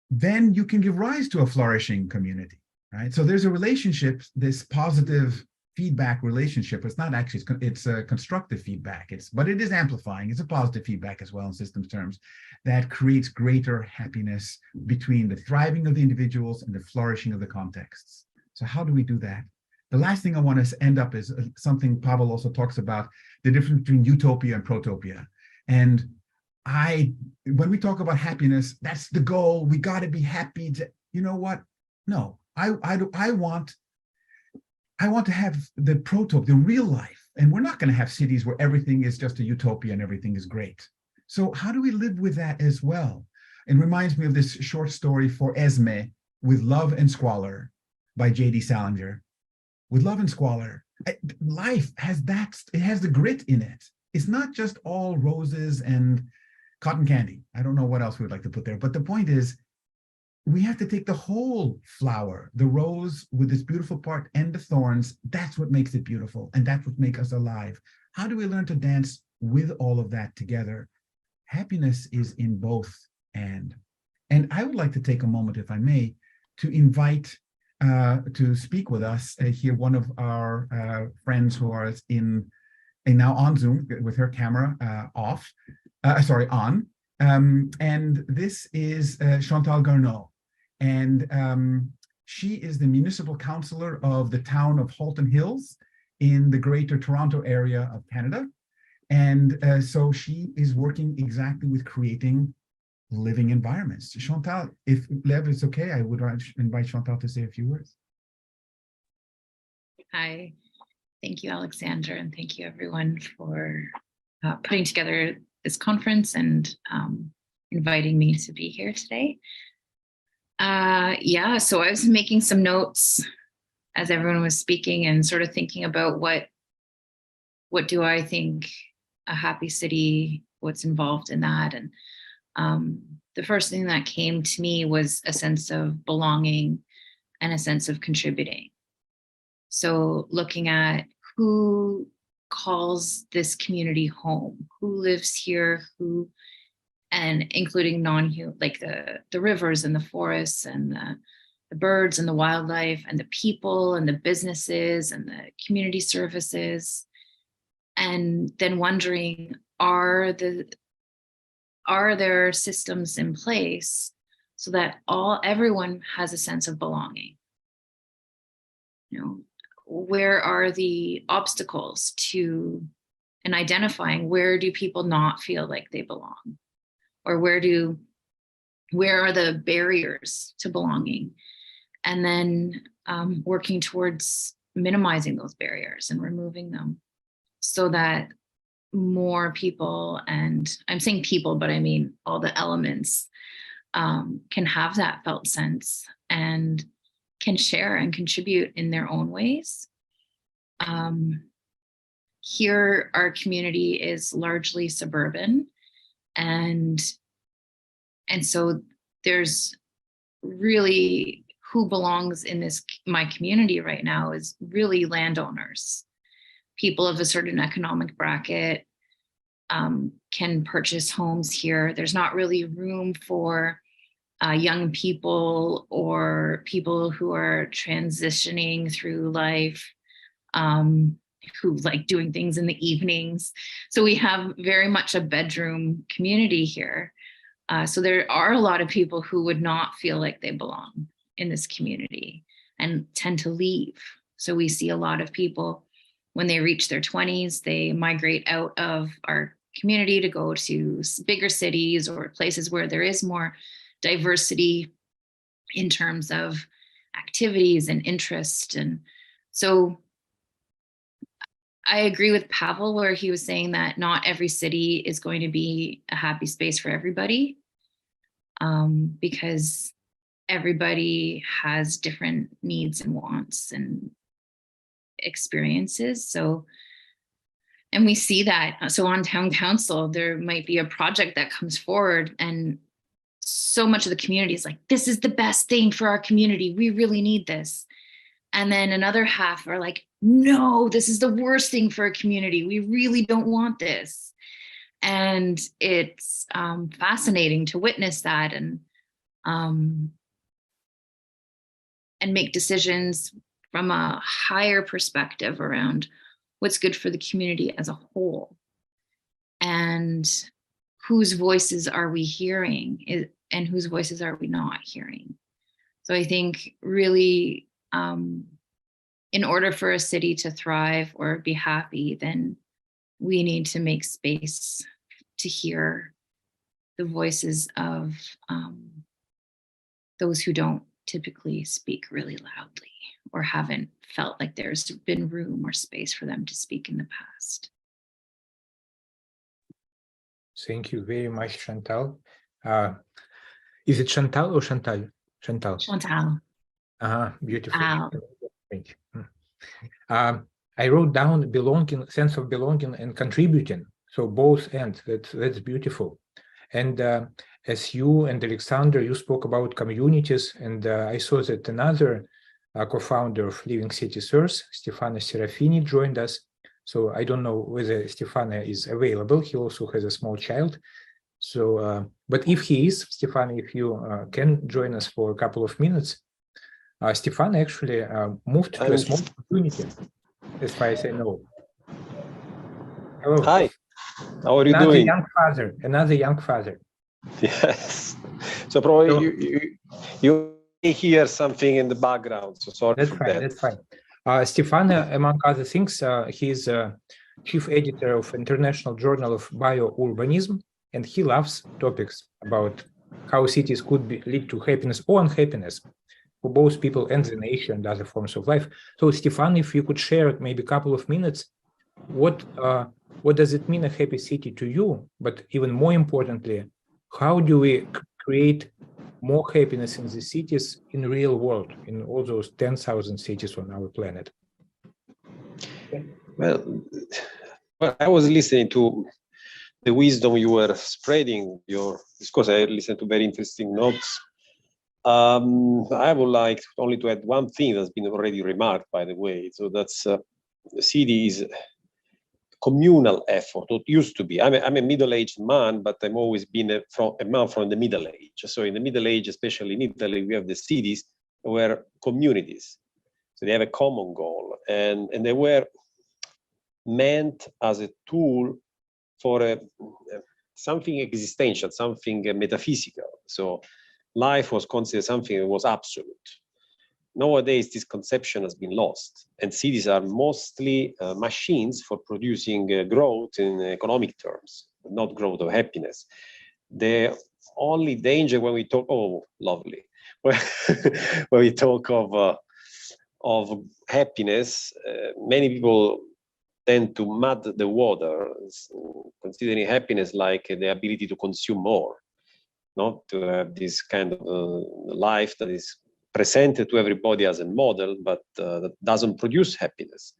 Then you can give rise to a flourishing community, right? So there's a relationship, this positive feedback relationship. It's not actually, it's a constructive feedback, but it is amplifying. It's a positive feedback as well in systems terms, that creates greater happiness between the thriving of the individuals and the flourishing of the contexts. So how do we do that? The last thing I want to end up is something Pavel also talks about, the difference between utopia and protopia. And when we talk about happiness, that's the goal. We got to be happy. You know what? No, I want to have the protopia, the real life. And we're not going to have cities where everything is just a utopia and everything is great. So how do we live with that as well? It reminds me of this short story for Esme, With Love and Squalor by J.D. Salinger. With Love and Squalor, life has that, it has the grit in it. It's not just all roses and cotton candy. I don't know what else we would like to put there, but the point is, we have to take the whole flower, the rose with its beautiful part and the thorns. That's what makes it beautiful, and that's what makes us alive. How do we learn to dance with all of that together? Happiness is in both and I would like to take a moment, if I may, to invite to speak with us here one of our friends who are now on Zoom with her camera on. And this is Chantal Garneau. And she is the municipal councillor of the town of Halton Hills in the Greater Toronto area of Canada. And so she is working exactly with creating living environments. Chantal, if Lev is okay, I would invite Chantal to say a few words. Hi, thank you, Alexander, and thank you everyone for putting together this conference and inviting me to be here today. Yeah, so I was making some notes as everyone was speaking and sort of thinking about what do I think a happy city, what's involved in that. And the first thing that came to me was a sense of belonging and a sense of contributing. So looking at who calls this community home, who lives here, and including like the rivers and the forests and the birds and the wildlife and the people and the businesses and the community services. And then wondering, are there systems in place so that everyone has a sense of belonging? You know, where are the obstacles and identifying where do people not feel like they belong? Or where are the barriers to belonging? And then working towards minimizing those barriers and removing them so that more people, and I'm saying people, but I mean all the elements, can have that felt sense and can share and contribute in their own ways. Here, our community is largely suburban, and so there's really who belongs in my community right now is really landowners. People of a certain economic bracket can purchase homes here. There's not really room for young people or people who are transitioning through life, who like doing things in the evenings. So we have very much a bedroom community here. So there are a lot of people who would not feel like they belong in this community and tend to leave. So we see a lot of people when they reach their 20s, they migrate out of our community to go to bigger cities or places where there is more diversity in terms of activities and interest. And so I agree with Pavel where he was saying that not every city is going to be a happy space for everybody, because everybody has different needs and wants and experiences. So, and we see that. So on town council, there might be a project that comes forward and so much of the community is like, this is the best thing for our community. We really need this. And then another half are like, no, this is the worst thing for a community. We really don't want this. And it's fascinating to witness that and make decisions from a higher perspective around what's good for the community as a whole. And whose voices are we hearing and whose voices are we not hearing? So I think really, in order for a city to thrive or be happy, then we need to make space to hear the voices of those who don't typically speak really loudly or haven't felt like there's been room or space for them to speak in the past. Thank you very much, Chantal. Is it Chantal or Chantal? Chantal. Chantal. Beautiful. Wow. Thank you. I wrote down belonging, sense of belonging and contributing. So both ends, that's beautiful. And as you and Alexander, you spoke about communities, and I saw that another co-founder of Living Cities Earth, Stefano Serafini, joined us. So I don't know whether Stefano is available. He also has a small child. So, but if he is, Stefano, if you can join us for a couple of minutes. Stefano actually moved to a small community, as far as I know. Hello. Hi, how are you Another doing? Another young father. Yes. So probably you may hear something in the background. So sorry That's for fine. that. That's fine. Stefano, among other things, he's chief editor of International Journal of Biourbanism, and he loves topics about how cities could lead to happiness or unhappiness for both people and the nation and other forms of life. So, Stefano, if you could share maybe a couple of minutes, what does it mean a happy city to you? But even more importantly, how do we create more happiness in the cities in the real world, in all those 10,000 cities on our planet? Well, I was listening to the wisdom you were spreading your discourse. I listened to very interesting notes. I would like only to add one thing that's been already remarked, by the way. So that's the city is communal effort. It used to be. I'm a middle-aged man, but I've always been a man from the Middle Age. So in the Middle Age, especially in Italy, we have the cities where communities. So they have a common goal, and they were meant as a tool for something existential, something metaphysical. So life was considered something that was absolute. Nowadays, this conception has been lost, and cities are mostly machines for producing growth in economic terms, not growth of happiness. The only danger when we talk, oh, lovely, when we talk of happiness, many people tend to mud the water, considering happiness like the ability to consume more, not to have this kind of life that is presented to everybody as a model, but that doesn't produce happiness.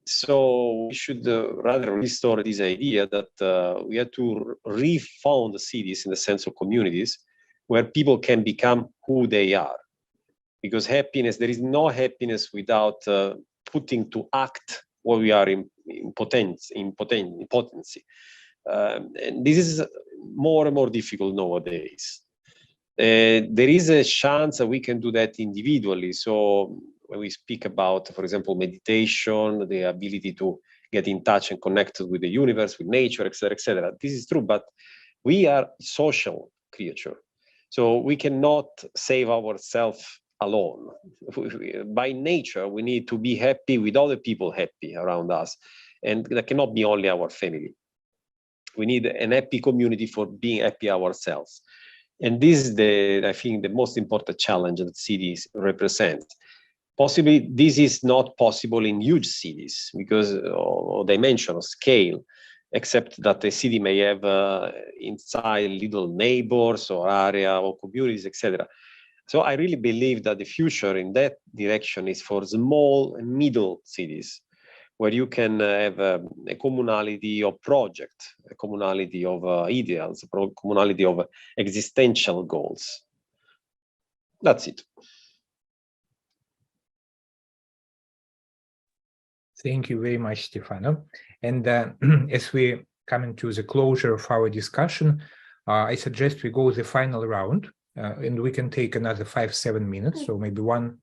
So we should rather restore this idea that we have to refound the cities in the sense of communities where people can become who they are. Because happiness, there is no happiness without putting to act what we are in potency. And this is more and more difficult nowadays. There is a chance that we can do that individually. So when we speak about, for example, meditation, the ability to get in touch and connect with the universe, with nature, etc., this is true, but we are social creature. So we cannot save ourselves alone. By nature, we need to be happy with other people happy around us. And that cannot be only our family. We need an happy community for being happy ourselves. And this is I think, the most important challenge that cities represent. Possibly, this is not possible in huge cities because of dimension or scale, except that the city may have inside little neighbors or area or communities, etc. So I really believe that the future in that direction is for small and middle cities, where you can have a commonality of project, a commonality of ideals, a commonality of existential goals. That's it. Thank you very much, Stefano. And as we come into the closure of our discussion, I suggest we go the final round, and we can take another 5-7 minutes, so maybe 1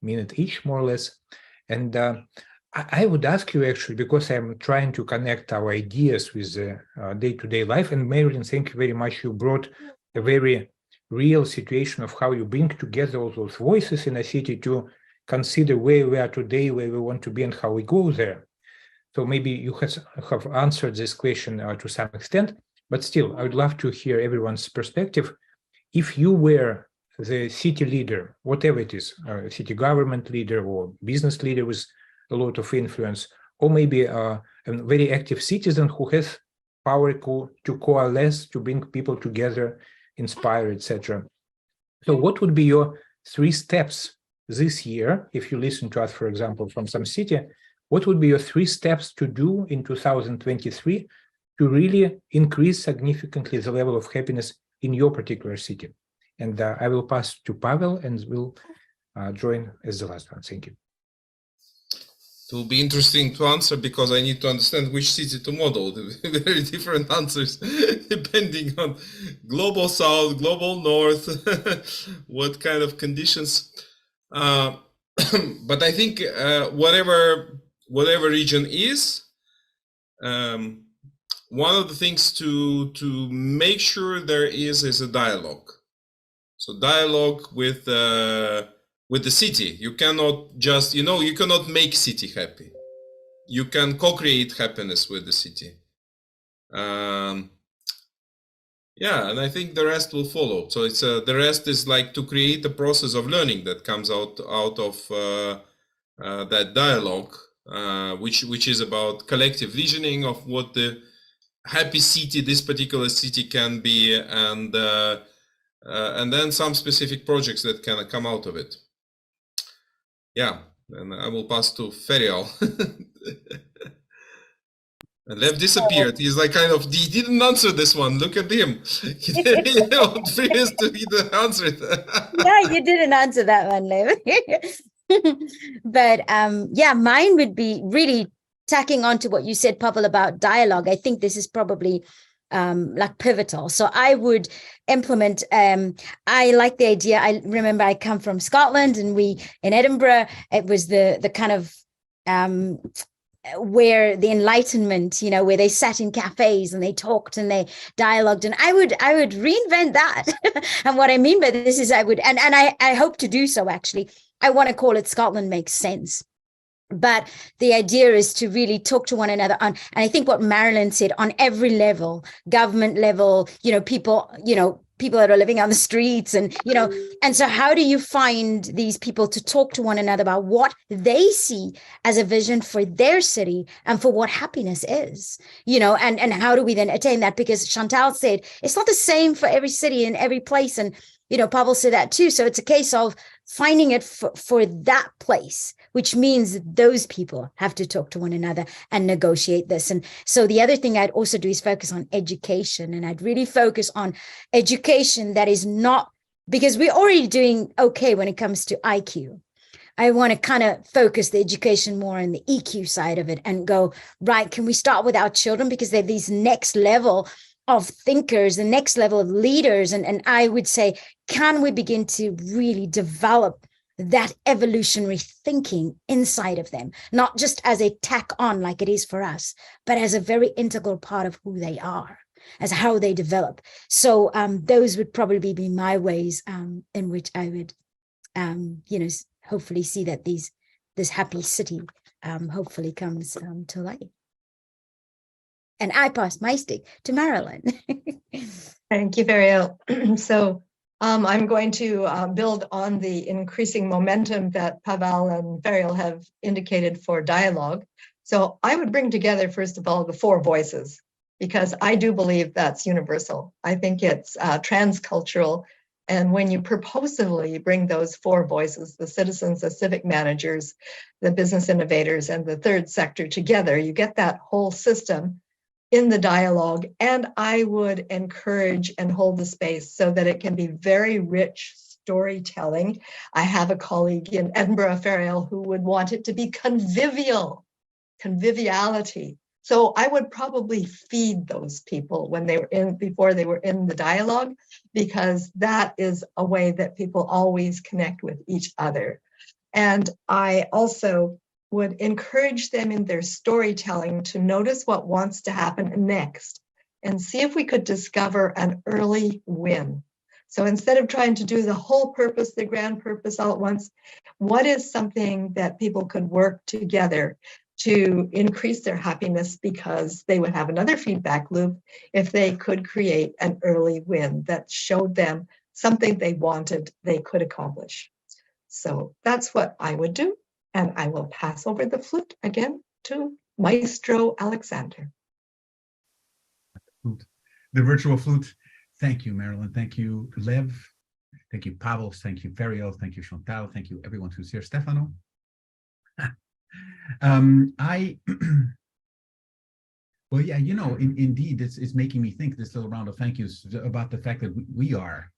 minute each, more or less. And I would ask you actually, because I'm trying to connect our ideas with day-to-day life, and Marilyn, thank you very much. You brought a very real situation of how you bring together all those voices in a city to consider where we are today, where we want to be, and how we go there. So maybe you have answered this question to some extent, but still, I would love to hear everyone's perspective. If you were the city leader, whatever it is, city government leader or business leader with a lot of influence, or maybe a very active citizen who has power to coalesce, to bring people together, inspire, etc. So what would be your 3 steps this year, if you listen to us, for example, from some city, what would be your 3 steps to do in 2023 to really increase significantly the level of happiness in your particular city? And I will pass to Pavel and will join as the last one. Thank you. It will be interesting to answer because I need to understand which city to model. Very different answers depending on global south, global north, what kind of conditions. But I think whatever region is, one of the things to make sure there is a dialogue. So dialogue with the city. You cannot just, you cannot make city happy. You can co-create happiness with the city. Yeah, and I think the rest will follow. So it's the rest is like to create a process of learning that comes out of that dialogue, which is about collective visioning of what the happy city, this particular city, can be, and then some specific projects that can come out of it. Yeah, and I will pass to Ferial. Lev disappeared. He's like he didn't answer this one. Look at him. He didn't answer it. Yeah, you didn't answer that one, Lev. But yeah, mine would be really tacking on to what you said, Pavel, about dialogue. I think this is probably like pivotal. So I would implement, I like the idea. I remember I come from Scotland, and in Edinburgh, it was the kind of where the Enlightenment, where they sat in cafes and they talked and they dialogued, and I would reinvent that. And what I mean by this is I hope to do so. Actually, I want to call it Scotland Makes Sense. But the idea is to really talk to one another and I think what Marilyn said, on every level, government level, people that are living on the streets, and and so how do you find these people to talk to one another about what they see as a vision for their city and for what happiness is, and how do we then attain that? Because Chantal said it's not the same for every city and every place, and Pavel said that too. So it's a case of finding it for that place, which means those people have to talk to one another and negotiate this. And so the other thing I'd also do is focus on education, and I'd really focus on education that is not, because we're already doing okay when it comes to IQ. I want to kind of focus the education more on the EQ side of it and go, right, can we start with our children? Because they're these next level of thinkers, the next level of leaders. And I would say, can we begin to really develop that evolutionary thinking inside of them, not just as a tack on like it is for us, but as a very integral part of who they are, as how they develop. So those would probably be my ways in which I would, hopefully see that this happy city hopefully comes to life. And I pass my stick to Marilyn. Thank you, Ferial. So I'm going to build on the increasing momentum that Pavel and Ferial have indicated for dialogue. So I would bring together, first of all, the 4 voices, because I do believe that's universal. I think it's transcultural. And when you purposefully bring those 4 voices, the citizens, the civic managers, the business innovators, and the third sector together, you get that whole system in the dialogue. And I would encourage and hold the space so that it can be very rich storytelling. I have a colleague in Edinburgh, Ferial, who would want it to be conviviality. So I would probably feed those people when they were before they were in the dialogue, because that is a way that people always connect with each other. And I also would encourage them in their storytelling to notice what wants to happen next and see if we could discover an early win. So instead of trying to do the whole purpose, the grand purpose all at once, what is something that people could work together to increase their happiness, because they would have another feedback loop if they could create an early win that showed them something they wanted they could accomplish. So that's what I would do. And I will pass over the flute again to Maestro Alexander. The virtual flute. Thank you, Marilyn. Thank you, Lev. Thank you, Pavel. Thank you, Ferial. Thank you, Chantal. Thank you, everyone who's here. Stefano. Well, yeah, indeed, it's making me think, this little round of thank yous, about the fact that we're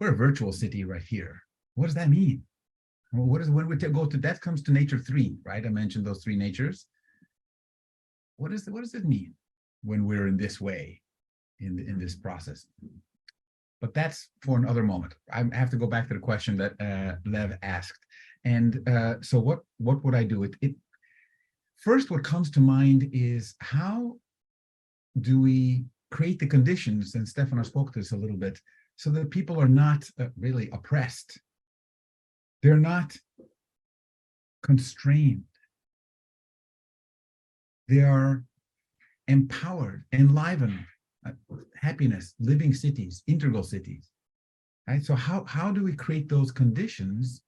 a virtual city right here. What does that mean? What is, when we go to, that comes to nature 3, right? I mentioned those 3 natures. What does it mean when we're in this way, in this process? But that's for another moment. I have to go back to the question that Lev asked. And so what would I do? First, what comes to mind is, how do we create the conditions, and Stefano spoke to this a little bit, so that people are not really oppressed. They're not constrained. They are empowered, enlivened, happiness, living cities, integral cities. Right? So how do we create those conditions?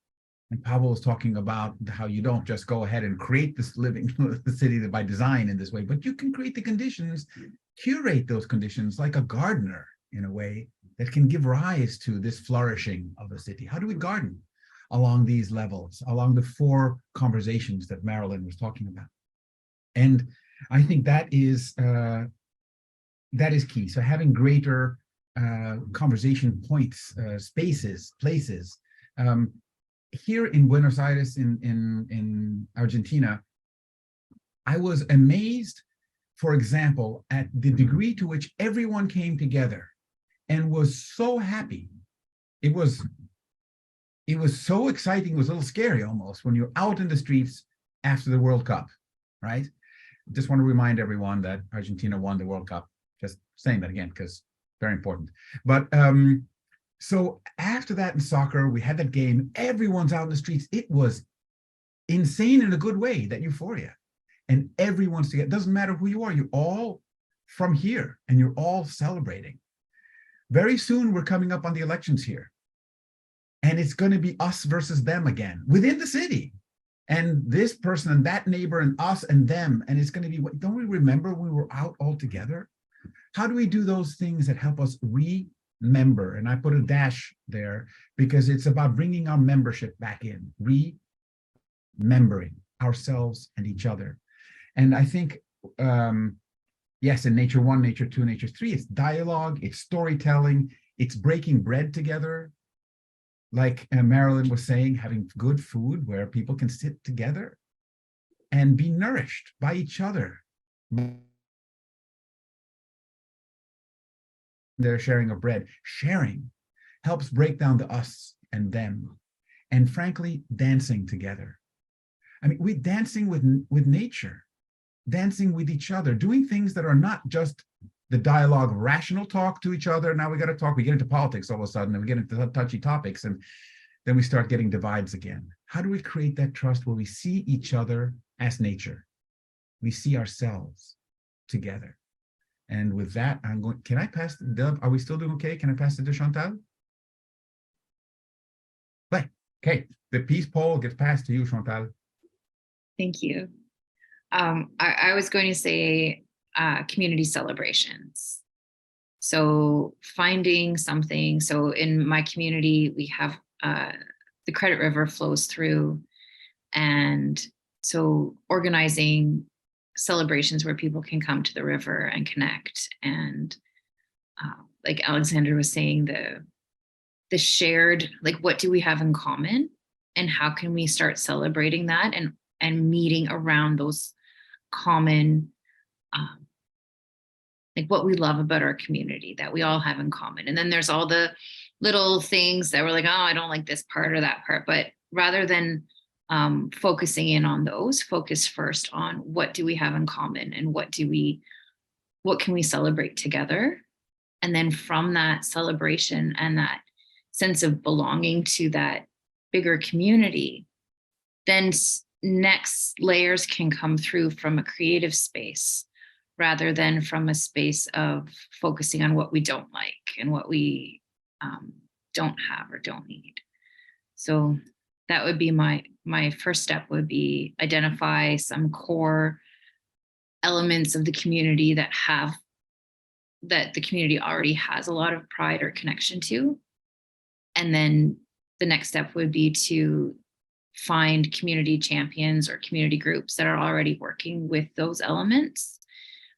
And Pavel was talking about how you don't just go ahead and create this living city by design in this way, but you can create the conditions, curate those conditions like a gardener in a way that can give rise to this flourishing of a city. How do we garden along these levels, along the 4 conversations that Marilyn was talking about? And I think that is key. So having greater conversation points, spaces, places. Here in Buenos Aires, in Argentina, I was amazed, for example, at the degree to which everyone came together and was so happy. It was so exciting. It was a little scary almost when you're out in the streets after the World Cup, right? Just want to remind everyone that Argentina won the World Cup. Just saying that again, because very important. But so after that in soccer, we had that game, everyone's out in the streets. It was insane in a good way, that euphoria. And everyone's together. It doesn't matter who you are, you're all from here and you're all celebrating. Very soon we're coming up on the elections here. And it's going to be us versus them again within the city. And this person and that neighbor and us and them. And it's going to be, don't we remember when we were out all together? How do we do those things that help us remember? And I put a dash there because it's about bringing our membership back in, remembering ourselves and each other. And I think, yes, in nature 1, nature 2, nature 3, it's dialogue, it's storytelling, it's breaking bread together. like Marilyn was saying, having good food where people can sit together and be nourished by each other. Their sharing of bread. Sharing helps break down the us and them. And frankly, dancing together. I mean, we're dancing with nature, dancing with each other, doing things that are not just the dialogue, rational talk to each other. Now we got to talk, we get into politics all of a sudden, and we get into touchy topics, and then we start getting divides again. How do we create that trust where we see each other as nature? We see ourselves together. And with that, I'm going, can I pass, are we still doing okay? Can I pass it to Chantal? Right. Okay, the peace poll gets passed to you, Chantal. Thank you. I was going to say community celebrations. So finding something, so in my community, we have the Credit River flows through, and so organizing celebrations where people can come to the river and connect. And like Alexander was saying, the shared, like, what do we have in common, and how can we start celebrating that and meeting around those common, like what we love about our community that we all have in common. And then there's all the little things that we're like, oh, I don't like this part or that part. But rather than focusing in on those, focus first on what do we have in common, and what can we celebrate together. And then from that celebration and that sense of belonging to that bigger community, then next layers can come through from a creative space, rather than from a space of focusing on what we don't like and what we don't have or don't need. So that would be my first step, would be identify some core elements of the community that the community already has a lot of pride or connection to. And then the next step would be to find community champions or community groups that are already working with those elements,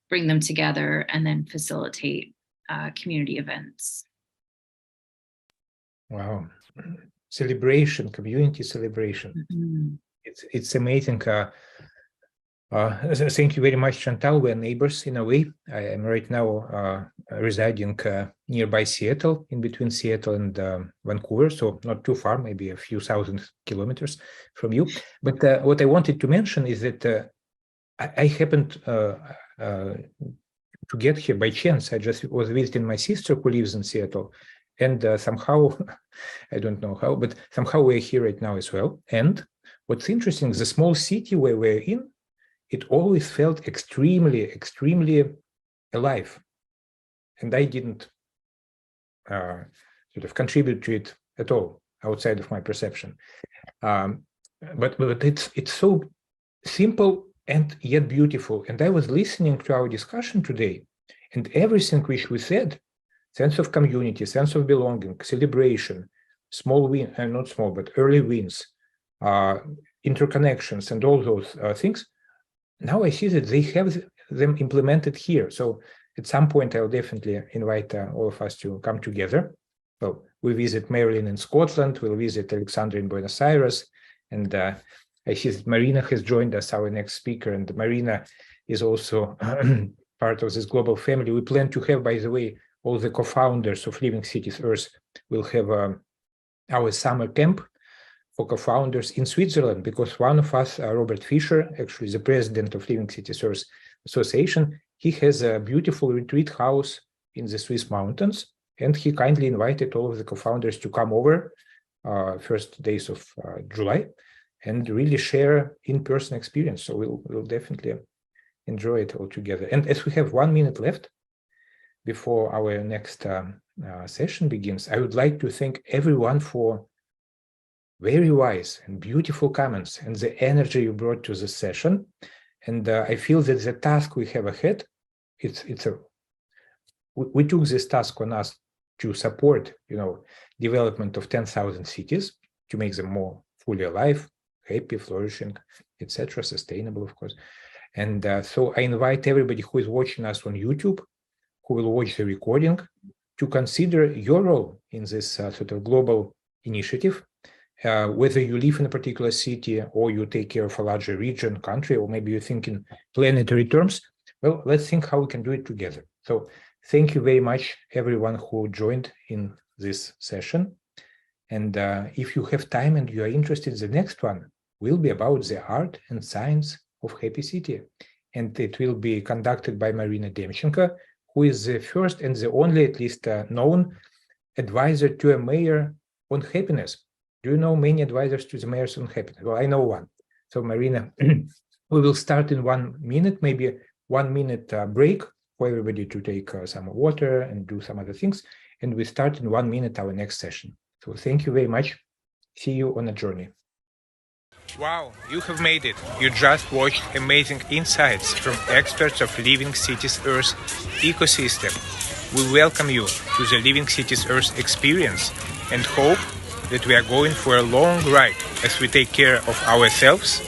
bring them together, and then facilitate community events. Wow. Celebration, community celebration. Mm-hmm. It's amazing. Thank you very much, Chantal. We're neighbors in a way. I am right now residing nearby Seattle, in between Seattle and Vancouver, so not too far, maybe a few thousand kilometers from you. But what I wanted to mention is that I happened to get here by chance. I just was visiting my sister who lives in Seattle, and somehow, I don't know how, but somehow we're here right now as well. And what's interesting, the small city where we're in, it always felt extremely, extremely alive. And I didn't sort of contribute to it at all outside of my perception. But it's so simple and yet beautiful. And I was listening to our discussion today, and everything which we said, sense of community, sense of belonging, celebration, small win, not small, but early wins, interconnections, and all those things, now I see that they have them implemented here. So at some point, I'll definitely invite all of us to come together. So we visit Marilyn in Scotland, we'll visit Alexandra in Buenos Aires, and I see that Marina has joined us, our next speaker, and Marina is also part of this global family. We plan to have, by the way, all the co-founders of Living Cities Earth will have our summer camp for co-founders in Switzerland, because one of us, Robert Fischer, actually the president of Living Cities Earth Association, he has a beautiful retreat house in the Swiss mountains, and he kindly invited all of the co-founders to come over first days of July and really share in-person experience. So we'll definitely enjoy it all together. And as we have 1 minute left before our next session begins, I would like to thank everyone for very wise and beautiful comments and the energy you brought to the session. And I feel that the task we have ahead, we took this task on us to support, development of 10,000 cities, to make them more fully alive, happy, flourishing, etc., sustainable, of course. And so I invite everybody who is watching us on YouTube, who will watch the recording, to consider your role in this sort of global initiative. Whether you live in a particular city or you take care of a larger region, country, or maybe you think in planetary terms, well, let's think how we can do it together. So thank you very much, everyone who joined in this session. And if you have time and you are interested, the next one will be about the art and science of Happy City. And it will be conducted by Marina Demchenko, who is the first and the only, at least known, advisor to a mayor on happiness. Do you know many advisors to the mayors on happiness? Well, I know one. So Marina, we will start in 1 minute, maybe 1 minute break for everybody to take some water and do some other things. And we start in 1 minute our next session. So thank you very much. See you on a journey. Wow, you have made it. You just watched amazing insights from experts of Living Cities Earth ecosystem. We welcome you to the Living Cities Earth experience and hope that we are going for a long ride as we take care of ourselves,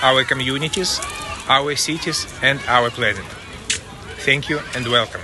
our communities, our cities, and our planet. Thank you and welcome.